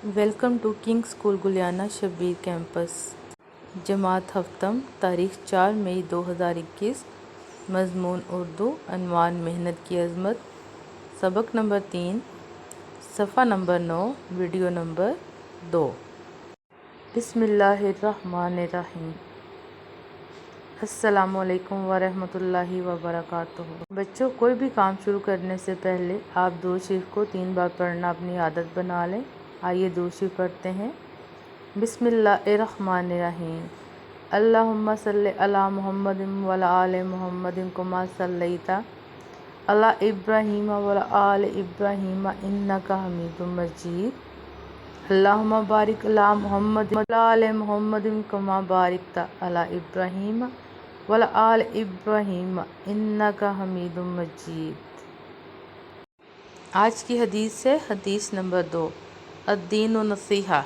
Welcome to king school Gulyana Shabbir campus. جماعت ہفتم، تاریخ 4 مئی 2021۔ مضمون اردو، عنوان محنت کی عظمت۔ سبق نمبر 3، صفحہ نمبر 9، ویڈیو نمبر 2۔ بسم اللہ الرحمن الرحیم۔ السلام علیکم ورحمۃ اللہ وبرکاتہ۔ بچوں، کوئی بھی کام شروع کرنے سے پہلے آپ درود شریف کو 3 بار پڑھنا اپنی عادت بنا لیں۔ آئیے درود شریف پڑھتے ہیں۔ بسم اللہ الرحمن الرحیم۔ اللہم صلی علی محمد وعلی آل محمد کما صلیت علی ابراہیم وعلی آل ابراہیم انک حمید مجید۔ اللہم بارک علی محمد وعلی آل محمد کما بارکت علی ابراہیم وعلی آل ابراہیم انک حمید مجید۔ آج کی حدیث ہے حدیث نمبر 2۔ الدین نصیحہ،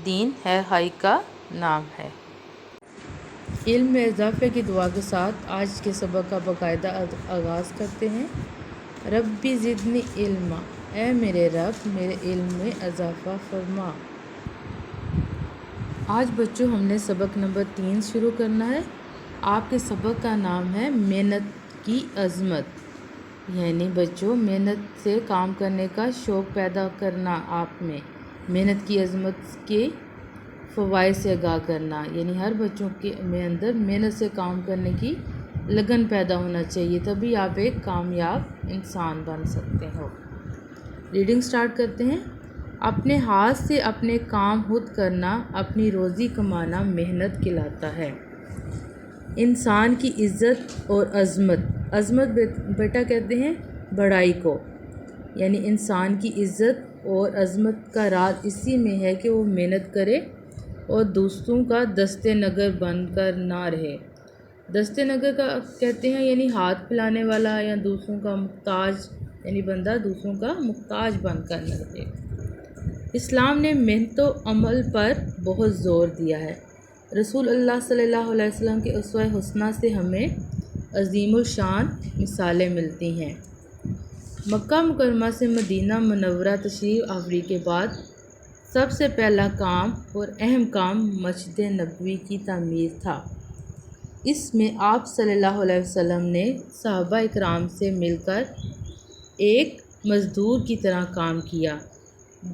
دین خیر خواہی کا نام ہے۔ علم میں اضافے کی دعا کے ساتھ آج کے سبق کا باقاعدہ آغاز کرتے ہیں۔ ربی زدنی علما، اے میرے رب میرے علم میں اضافہ فرما۔ آج بچوں ہم نے سبق نمبر 3 شروع کرنا ہے۔ آپ کے سبق کا نام ہے محنت کی عظمت، یعنی بچوں محنت سے کام کرنے کا شوق پیدا کرنا، آپ میں محنت کی عظمت کے فوائد سے آگاہ کرنا، یعنی ہر بچوں کے اندر محنت سے کام کرنے کی لگن پیدا ہونا چاہیے، تبھی آپ ایک کامیاب انسان بن سکتے ہو۔ ریڈنگ سٹارٹ کرتے ہیں۔ اپنے ہاتھ سے اپنے کام خود کرنا، اپنی روزی کمانا محنت کہلاتا ہے۔ انسان کی عزت اور عظمت بیٹا کہتے ہیں بڑائی کو، یعنی انسان کی عزت اور عظمت کا راز اسی میں ہے کہ وہ محنت کرے اور دوسروں کا دستِ نگر بن کر نہ رہے۔ دستِ نگر کا کہتے ہیں یعنی ہاتھ پھیلانے والا یا دوسروں کا محتاج، یعنی بندہ دوسروں کا محتاج بن کر نہ رہے۔ اسلام نے محنت و عمل پر بہت زور دیا ہے۔ رسول اللہ صلی اللہ علیہ وسلم کے اسوہ حسنہ سے ہمیں عظیم الشان مثالیں ملتی ہیں۔ مکہ مکرمہ سے مدینہ منورہ تشریف آوری کے بعد سب سے پہلا کام اور اہم کام مسجد نبوی کی تعمیر تھا۔ اس میں آپ صلی اللہ علیہ وسلم نے صحابہ اکرام سے مل کر ایک مزدور کی طرح کام کیا،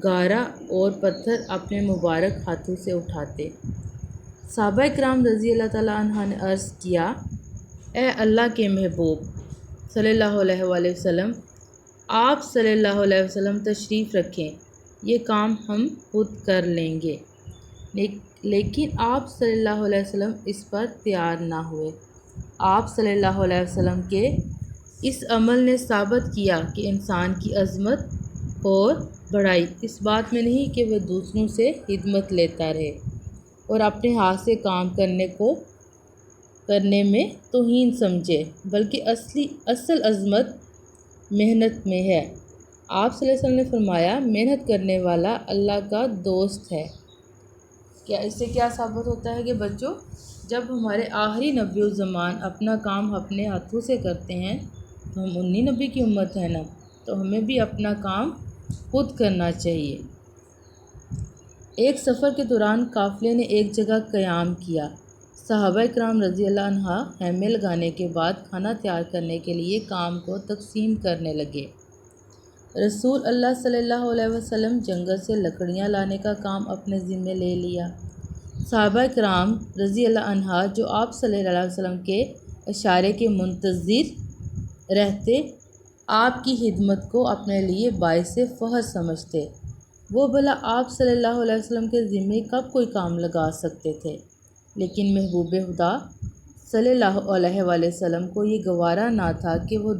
گارا اور پتھر اپنے مبارک ہاتھوں سے اٹھاتے۔ صحابہ اکرام رضی اللہ تعالیٰ عنہ نے عرض کیا، اے اللہ کے محبوب صلی اللہ علیہ وآلہ وسلم، آپ صلی اللہ علیہ وسلم تشریف رکھیں، یہ کام ہم خود کر لیں گے۔ لیکن آپ صلی اللہ علیہ وسلم اس پر تیار نہ ہوئے۔ آپ صلی اللہ علیہ وسلم کے اس عمل نے ثابت کیا کہ انسان کی عظمت اور بڑائی اس بات میں نہیں کہ وہ دوسروں سے خدمت لیتا رہے اور اپنے ہاتھ سے کام کرنے میں توہین سمجھے، بلکہ اصل عظمت محنت میں ہے۔ آپ صلی اللہ علیہ وسلم نے فرمایا، محنت کرنے والا اللہ کا دوست ہے۔ کیا اس سے کیا ثابت ہوتا ہے کہ بچوں جب ہمارے آخری نبی الزمان اپنا کام اپنے ہاتھوں سے کرتے ہیں تو ہم انہی نبی کی امت ہے نا، تو ہمیں بھی اپنا کام خود کرنا چاہیے۔ ایک سفر کے دوران قافلے نے ایک جگہ قیام کیا۔ صحابہ اکرام رضی اللہ عنہ خیمے لگانے کے بعد کھانا تیار کرنے کے لیے کام کو تقسیم کرنے لگے۔ رسول اللہ صلی اللہ علیہ وسلم جنگل سے لکڑیاں لانے کا کام اپنے ذمے لے لیا۔ صحابہ اکرام رضی اللہ عنہ جو آپ صلی اللہ علیہ وسلم کے اشارے کے منتظر رہتے، آپ کی خدمت کو اپنے لیے باعث فخر سمجھتے، وہ بھلا آپ صلی اللہ علیہ وسلم کے ذمے کب کوئی کام لگا سکتے تھے؟ لیکن محبوب خدا صلی اللہ علیہ وآلہ وسلم کو یہ گوارا نہ تھا کہ وہ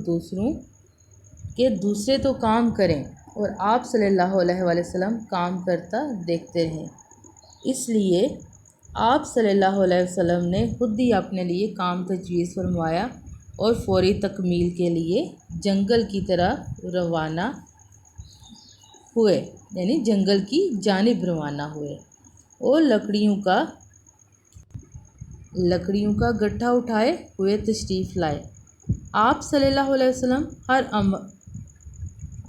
دوسرے تو کام کریں اور آپ صلی اللہ علیہ وآلہ وسلم کام کرتا دیکھتے رہیں۔ اس لیے آپ صلی اللہ علیہ وسلم نے خود ہی اپنے لیے کام تجویز فرمایا اور فوری تکمیل کے لیے جنگل کی طرح روانہ ہوئے، یعنی جنگل کی جانب روانہ ہوئے اور لکڑیوں کا گٹھا اٹھائے ہوئے تشریف لائے۔ آپ صلی اللہ علیہ وسلم ہر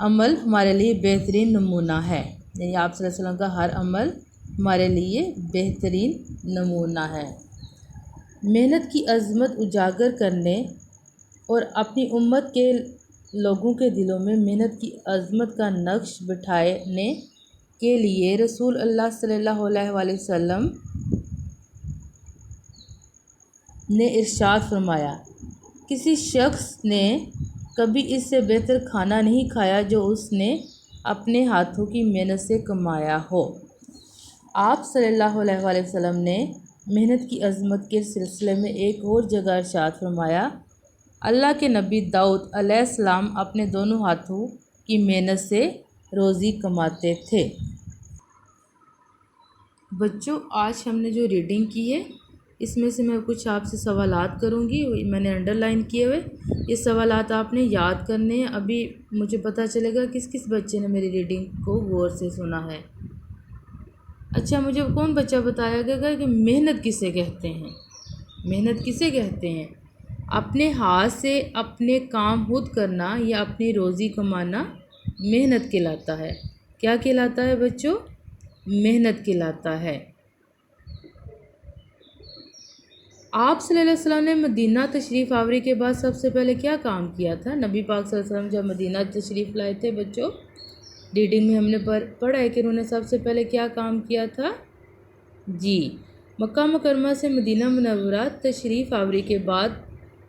عمل ہمارے لیے بہترین نمونہ ہے۔ یعنی آپ صلی اللہ علیہ وسلم کا ہر عمل ہمارے لیے بہترین نمونہ ہے۔ محنت کی عظمت اجاگر کرنے اور اپنی امت کے لوگوں کے دلوں میں محنت کی عظمت کا نقش بٹھانے کے لیے رسول اللہ صلی اللہ علیہ وآلہ وسلم نے ارشاد فرمایا، کسی شخص نے کبھی اس سے بہتر کھانا نہیں کھایا جو اس نے اپنے ہاتھوں کی محنت سے کمایا ہو۔ آپ صلی اللہ علیہ وآلہ وسلم نے محنت کی عظمت کے سلسلے میں ایک اور جگہ ارشاد فرمایا، اللہ کے نبی داؤد علیہ السلام اپنے دونوں ہاتھوں کی محنت سے روزی کماتے تھے۔ بچوں، آج ہم نے جو ریڈنگ کی ہے اس میں سے میں کچھ آپ سے سوالات کروں گی، میں نے انڈر لائن کیے ہوئے۔ یہ سوالات آپ نے یاد کرنے ہیں۔ ابھی مجھے پتہ چلے گا کس کس بچے نے میری ریڈنگ کو غور سے سنا ہے۔ اچھا، مجھے کون بچہ بتایا گا کہ محنت کسے کہتے ہیں؟ محنت کسے کہتے ہیں؟ اپنے ہاتھ سے اپنے کام خود کرنا یا اپنی روزی کمانا محنت کہلاتا ہے۔ کیا کہلاتا ہے بچوں؟ محنت کہلاتا ہے۔ آپ صلی اللہ علیہ وسلم نے مدینہ تشریف آوری کے بعد سب سے پہلے کیا کام کیا تھا؟ نبی پاک صلی اللہ علیہ وسلم جب مدینہ تشریف لائے تھے بچوں، ریڈنگ میں ہم نے پڑھا ہے کہ انہوں نے سب سے پہلے کیا کام کیا تھا؟ جی، مکہ مکرمہ سے مدینہ منورہ تشریف آوری کے بعد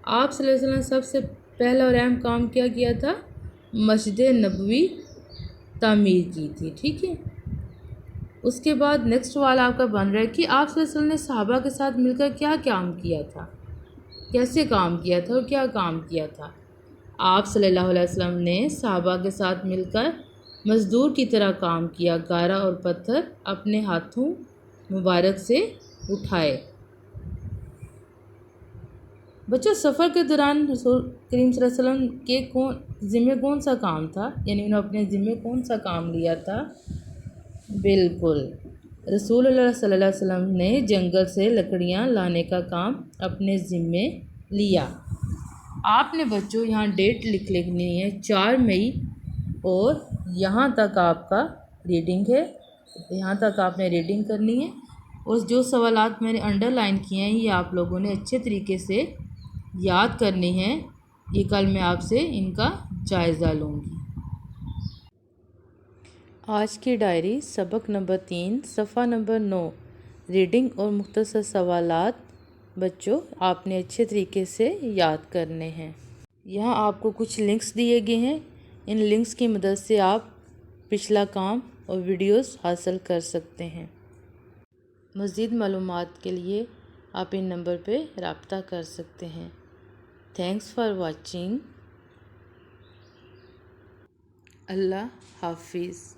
آپ صلی اللہ علیہ وسلم نے سب سے پہلا اور اہم کام کیا تھا؟ مسجد نبوی تعمیر کی تھی، ٹھیک ہے۔ اس کے بعد نیکسٹ سوال آپ کا بن رہا ہے کہ آپ صلی اللہ علیہ وسلم نے صحابہ کے ساتھ مل کر کیا کام کیا تھا؟ کیسے کام کیا تھا اور کیا کام کیا تھا؟ آپ صلی اللہ علیہ وسلم نے صحابہ کے ساتھ مل کر مزدور کی طرح کام کیا، گارا اور پتھر اپنے ہاتھوں مبارک سے اٹھائے۔ بچوں، سفر کے دوران رسول کریم صلی اللہ علیہ وسلم کے ذمے کون سا کام تھا؟ یعنی انہوں نے اپنے ذمے کون سا کام لیا تھا؟ بالکل، رسول اللہ صلی اللہ علیہ وسلم نے جنگل سے لکڑیاں لانے کا کام اپنے ذمے لیا۔ آپ نے بچوں یہاں ڈیٹ لکھنی ہے 4 مئی، اور یہاں تک آپ کا ریڈنگ ہے، یہاں تک آپ نے ریڈنگ کرنی ہے۔ اور جو سوالات میں نے انڈر لائن کیے ہیں یہ آپ لوگوں نے اچھے طریقے سے یاد کرنی ہیں۔ یہ کل میں آپ سے ان کا جائزہ لوں گی۔ آج کی ڈائری سبق نمبر 3 صفحہ نمبر 9، ریڈنگ اور مختصر سوالات بچوں آپ نے اچھے طریقے سے یاد کرنے ہیں۔ یہاں آپ کو کچھ لنکس دیے گئے ہیں، ان لنکس کی مدد سے آپ پچھلا کام اور ویڈیوز حاصل کر سکتے ہیں۔ مزید معلومات کے لیے آپ ان نمبر پہ رابطہ کر سکتے ہیں۔ Thanks for watching. اللہ حافظ۔